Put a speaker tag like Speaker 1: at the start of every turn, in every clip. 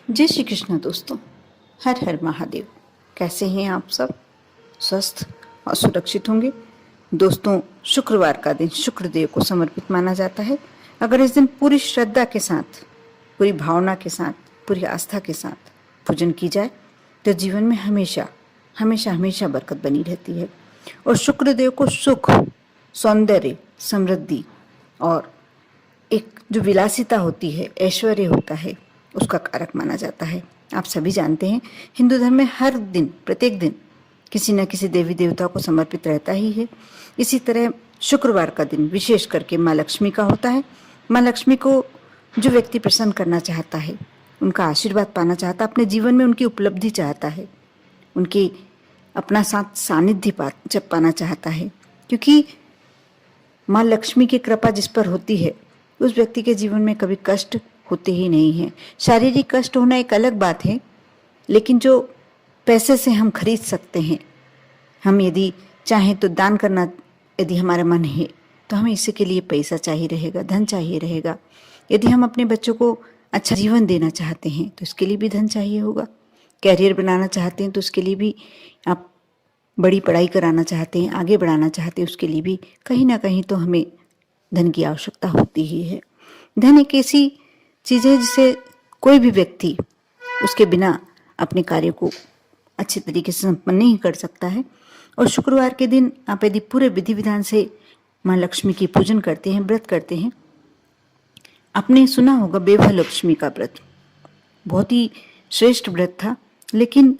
Speaker 1: जय श्री कृष्ण दोस्तों। हर हर महादेव। कैसे हैं आप सब? स्वस्थ और सुरक्षित होंगे। दोस्तों, शुक्रवार का दिन शुक्रदेव को समर्पित माना जाता है। अगर इस दिन पूरी श्रद्धा के साथ, पूरी भावना के साथ, पूरी आस्था के साथ पूजन की जाए तो जीवन में हमेशा हमेशा हमेशा बरकत बनी रहती है। और शुक्रदेव को सुख, सौंदर्य, समृद्धि और एक जो विलासिता होती है, ऐश्वर्य होता है, उसका कारक माना जाता है। आप सभी जानते हैं, हिंदू धर्म में हर दिन, प्रत्येक दिन किसी न किसी देवी देवता को समर्पित रहता ही है। इसी तरह शुक्रवार का दिन विशेष करके माँ लक्ष्मी का होता है। माँ लक्ष्मी को जो व्यक्ति प्रसन्न करना चाहता है, उनका आशीर्वाद पाना चाहता है, अपने जीवन में उनकी उपलब्धि चाहता है, उनकी अपना साथ सानिध्य जब पाना चाहता है, क्योंकि माँ लक्ष्मी की कृपा जिस पर होती है उस व्यक्ति के जीवन में कभी कष्ट होते ही नहीं हैं। शारीरिक कष्ट होना एक अलग बात है, लेकिन जो पैसे से हम खरीद सकते हैं, हम यदि चाहें तो दान करना, यदि हमारा मन है तो हमें इसी के लिए पैसा चाहिए रहेगा, धन चाहिए रहेगा। यदि हम अपने बच्चों को अच्छा जीवन देना चाहते हैं तो इसके लिए भी धन चाहिए होगा। कैरियर बनाना चाहते हैं तो उसके लिए भी, आप बड़ी पढ़ाई कराना चाहते हैं, आगे बढ़ाना चाहते हैं, उसके लिए भी कहीं ना कहीं तो हमें धन की आवश्यकता होती ही है। धन एक ऐसी चीज़ है जिसे कोई भी व्यक्ति उसके बिना अपने कार्य को अच्छे तरीके से संपन्न नहीं कर सकता है। और शुक्रवार के दिन आप यदि पूरे विधि विधान से माँ लक्ष्मी की पूजन करते हैं, व्रत करते हैं, आपने सुना होगा बेवा लक्ष्मी का व्रत, बहुत ही श्रेष्ठ व्रत था। लेकिन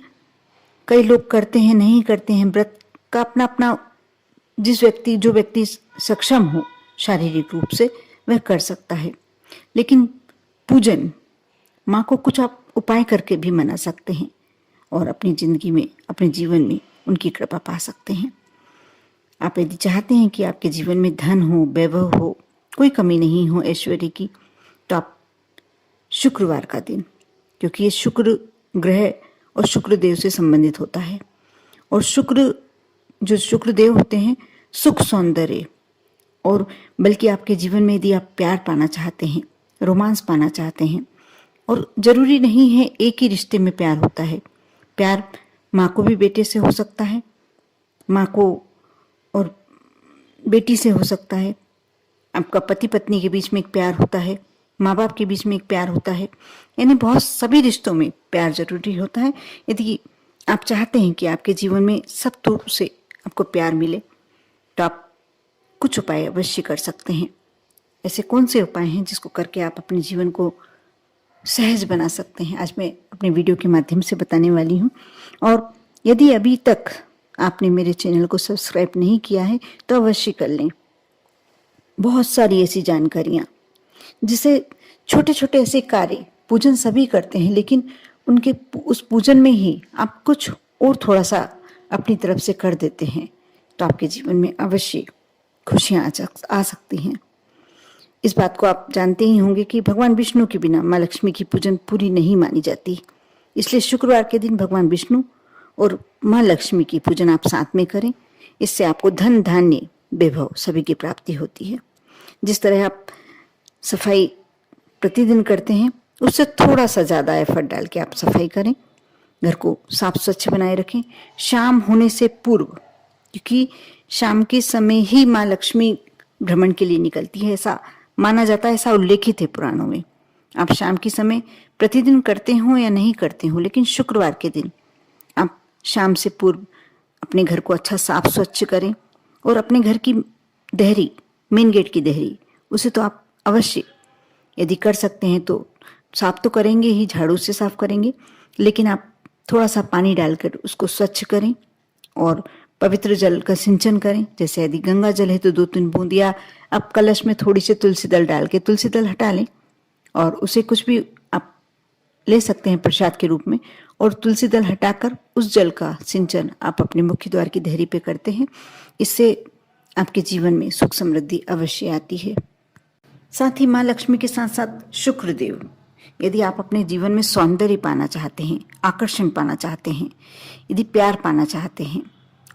Speaker 1: कई लोग करते हैं, नहीं करते हैं। व्रत का अपना अपना, जो व्यक्ति सक्षम हो शारीरिक रूप से, वह कर सकता है। लेकिन पूजन माँ को कुछ आप उपाय करके भी मना सकते हैं और अपनी जिंदगी में, अपने जीवन में उनकी कृपा पा सकते हैं। आप यदि चाहते हैं कि आपके जीवन में धन हो, वैभव हो, कोई कमी नहीं हो ऐश्वर्य की, तो आप शुक्रवार का दिन, क्योंकि ये शुक्र ग्रह और शुक्र देव से संबंधित होता है, और जो शुक्र देव होते हैं, सुख, सौंदर्य, और बल्कि आपके जीवन में यदि आप प्यार पाना चाहते हैं, रोमांस पाना चाहते हैं, और जरूरी नहीं है एक ही रिश्ते में प्यार होता है। प्यार माँ को भी बेटे से हो सकता है, माँ को और बेटी से हो सकता है, आपका पति पत्नी के बीच में एक प्यार होता है, माँ बाप के बीच में एक प्यार होता है। यानी बहुत सभी रिश्तों में प्यार जरूरी होता है। यदि आप चाहते हैं कि आपके जीवन में सब तरह से आपको प्यार मिले तो आप कुछ उपाय अवश्य कर सकते हैं। ऐसे कौन से उपाय हैं जिसको करके आप अपने जीवन को सहज बना सकते हैं, आज मैं अपने वीडियो के माध्यम से बताने वाली हूँ। और यदि अभी तक आपने मेरे चैनल को सब्सक्राइब नहीं किया है तो अवश्य कर लें। बहुत सारी ऐसी जानकारियाँ, जिसे छोटे छोटे ऐसे कार्य, पूजन सभी करते हैं, लेकिन उनके उस पूजन में ही आप कुछ और थोड़ा सा अपनी तरफ से कर देते हैं तो आपके जीवन में अवश्य खुशियाँ आ सकती हैं। इस बात को आप जानते ही होंगे कि भगवान विष्णु के बिना माँ लक्ष्मी की पूजन पूरी नहीं मानी जाती। इसलिए शुक्रवार के दिन भगवान विष्णु और माँ लक्ष्मी की पूजन आप साथ में करें। इससे आपको धन, धान्य, वैभव सभी की प्राप्ति होती है। जिस तरह आप सफाई प्रतिदिन करते हैं, उससे थोड़ा सा ज़्यादा एफर्ट डाल के आप सफाई करें, घर को साफ स्वच्छ बनाए रखें। शाम होने से पूर्व, क्योंकि शाम के समय ही माँ लक्ष्मी भ्रमण के लिए निकलती है, ऐसा माना जाता है, ऐसा उल्लेखित है पुराणों में। आप शाम के समय प्रतिदिन करते हो या नहीं करते हो, लेकिन शुक्रवार के दिन आप शाम से पूर्व अपने घर को अच्छा साफ स्वच्छ करें, और अपने घर की देहरी, मेन गेट की देहरी, उसे तो आप अवश्य यदि कर सकते हैं तो साफ तो करेंगे ही, झाड़ू से साफ करेंगे, लेकिन आप थोड़ा सा पानी डालकर उसको स्वच्छ करें और पवित्र जल का सिंचन करें। जैसे यदि गंगा जल है तो 2-3 बूंद, या आप कलश में थोड़ी सी तुलसी दल डाल के तुलसी दल हटा लें और उसे कुछ भी आप ले सकते हैं प्रसाद के रूप में, और तुलसी दल हटाकर उस जल का सिंचन आप अपने मुख्य द्वार की देहरी पे करते हैं। इससे आपके जीवन में सुख समृद्धि अवश्य आती है। साथ ही माँ लक्ष्मी के साथ साथ शुक्रदेव, यदि आप अपने जीवन में सौंदर्य पाना चाहते हैं, आकर्षण पाना चाहते हैं, यदि प्यार पाना चाहते हैं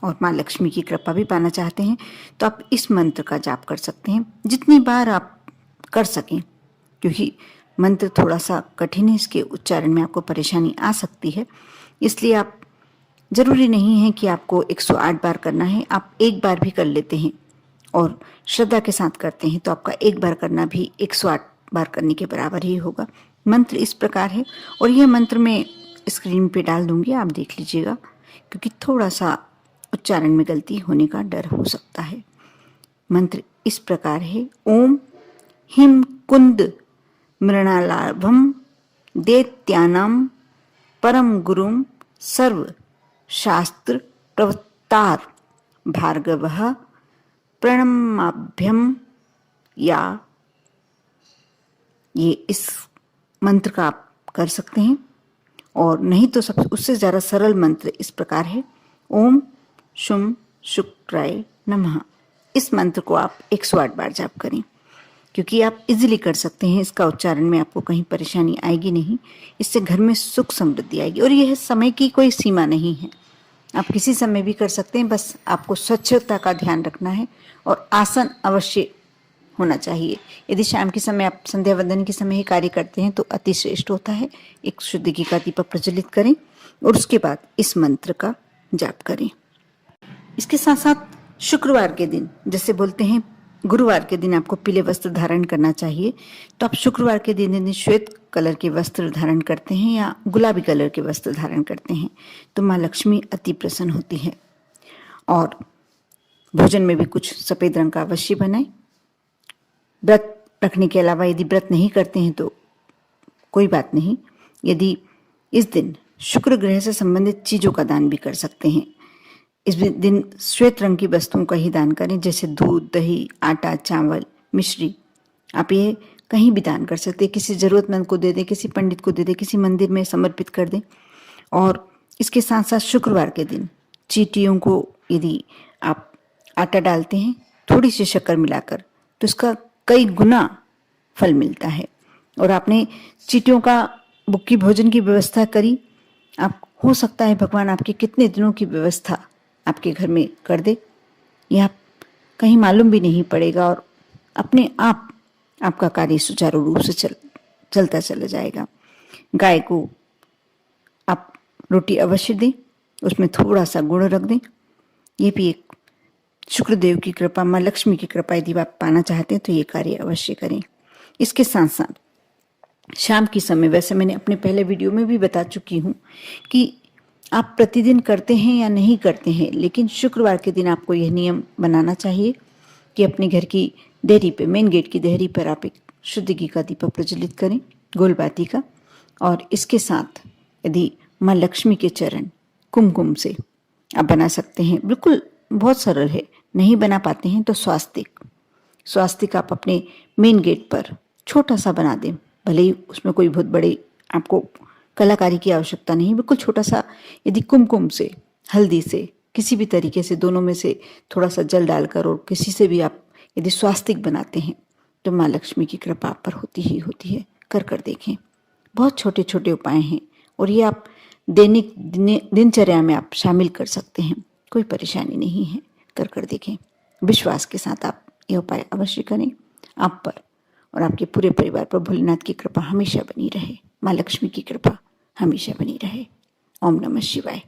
Speaker 1: और माँ लक्ष्मी की कृपा भी पाना चाहते हैं, तो आप इस मंत्र का जाप कर सकते हैं जितनी बार आप कर सकें, क्योंकि मंत्र थोड़ा सा कठिन है, इसके उच्चारण में आपको परेशानी आ सकती है, इसलिए आप जरूरी नहीं है कि आपको 108 बार करना है। आप एक बार भी कर लेते हैं और श्रद्धा के साथ करते हैं तो आपका एक बार करना भी 108 बार करने के बराबर ही होगा। मंत्र इस प्रकार है, और यह मंत्र मैं स्क्रीन पे डाल दूंगी, आप देख लीजिएगा, क्योंकि थोड़ा सा उच्चारण में गलती होने का डर हो सकता है। मंत्र इस प्रकार है। ओम हिम कुंद मृणालाभम दैत्यानां परम गुरुम सर्व शास्त्र प्रवक्तार भार्गवः प्रणमाभ्यम या। ये इस मंत्र का आप कर सकते हैं, और नहीं तो सबसे उससे ज़्यादा सरल मंत्र इस प्रकार है। ओम शुम शुक्राय नमः। इस मंत्र को आप 108 बार जाप करें, क्योंकि आप इजीली कर सकते हैं। इसका उच्चारण में आपको कहीं परेशानी आएगी नहीं। इससे घर में सुख समृद्धि आएगी, और यह समय की कोई सीमा नहीं है, आप किसी समय भी कर सकते हैं। बस आपको स्वच्छता का ध्यान रखना है, और आसन अवश्य होना चाहिए। यदि शाम के समय आप संध्या वंदन के समय ही कार्य करते हैं तो अति श्रेष्ठ होता है। एक शुद्ध घी का दीपक प्रज्वलित करें और उसके बाद इस मंत्र का जाप करें। इसके साथ साथ शुक्रवार के दिन, जैसे बोलते हैं गुरुवार के दिन आपको पीले वस्त्र धारण करना चाहिए, तो आप शुक्रवार के दिन यदि श्वेत कलर के वस्त्र धारण करते हैं या गुलाबी कलर के वस्त्र धारण करते हैं तो माँ लक्ष्मी अति प्रसन्न होती है। और भोजन में भी कुछ सफेद रंग का अवश्य बनाएं। व्रत रखने के अलावा यदि व्रत नहीं करते हैं तो कोई बात नहीं, यदि इस दिन शुक्र ग्रह से संबंधित चीजों का दान भी कर सकते हैं। इस दिन श्वेत रंग की वस्तुओं का ही दान करें, जैसे दूध, दही, आटा, चावल, मिश्री। आप ये कहीं भी दान कर सकते हैं, किसी जरूरतमंद को दे दें, किसी पंडित को दे दें, किसी मंदिर में समर्पित कर दें। और इसके साथ साथ शुक्रवार के दिन चींटियों को यदि आप आटा डालते हैं थोड़ी सी शक्कर मिलाकर तो इसका कई गुना फल मिलता है। और आपने चींटियों का बुक्की भोजन की व्यवस्था करी, आप हो सकता है भगवान आपके कितने दिनों की व्यवस्था आपके घर में कर दे, यह कहीं मालूम भी नहीं पड़ेगा, और अपने आप आपका कार्य सुचारू रूप से चलता चला जाएगा। गाय को आप रोटी अवश्य दें, उसमें थोड़ा सा गुड़ रख दें। ये भी एक शुक्रदेव की कृपा, माँ लक्ष्मी की कृपा यदि आप पाना चाहते हैं तो ये कार्य अवश्य करें। इसके साथ साथ शाम के समय, वैसे मैंने अपने पहले वीडियो में भी बता चुकी हूँ कि आप प्रतिदिन करते हैं या नहीं करते हैं, लेकिन शुक्रवार के दिन आपको यह नियम बनाना चाहिए कि अपने घर की देहरी पे, मेन गेट की देहरी पर आप एक शुद्ध घी का दीपक प्रज्वलित करें, गोलबाती का। और इसके साथ यदि माँ लक्ष्मी के चरण कुमकुम से आप बना सकते हैं, बिल्कुल बहुत सरल है। नहीं बना पाते हैं तो स्वास्तिक आप अपने मेन गेट पर छोटा सा बना दें, भले ही उसमें कोई बहुत बड़े आपको कलाकारी की आवश्यकता नहीं, बिल्कुल छोटा सा। यदि कुमकुम से, हल्दी से, किसी भी तरीके से दोनों में से थोड़ा सा जल डालकर और किसी से भी आप यदि स्वास्तिक बनाते हैं तो माँ लक्ष्मी की कृपा आप पर होती ही होती है। कर देखें, बहुत छोटे छोटे उपाय हैं, और ये आप दैनिक दिनचर्या में आप शामिल कर सकते हैं, कोई परेशानी नहीं है। कर देखें, विश्वास के साथ आप ये उपाय अवश्य करें। आप पर और आपके पूरे परिवार पर भोलेनाथ की कृपा हमेशा बनी रहे, माँ लक्ष्मी की कृपा हमेशा बनी रहे। ओम नमः शिवाय।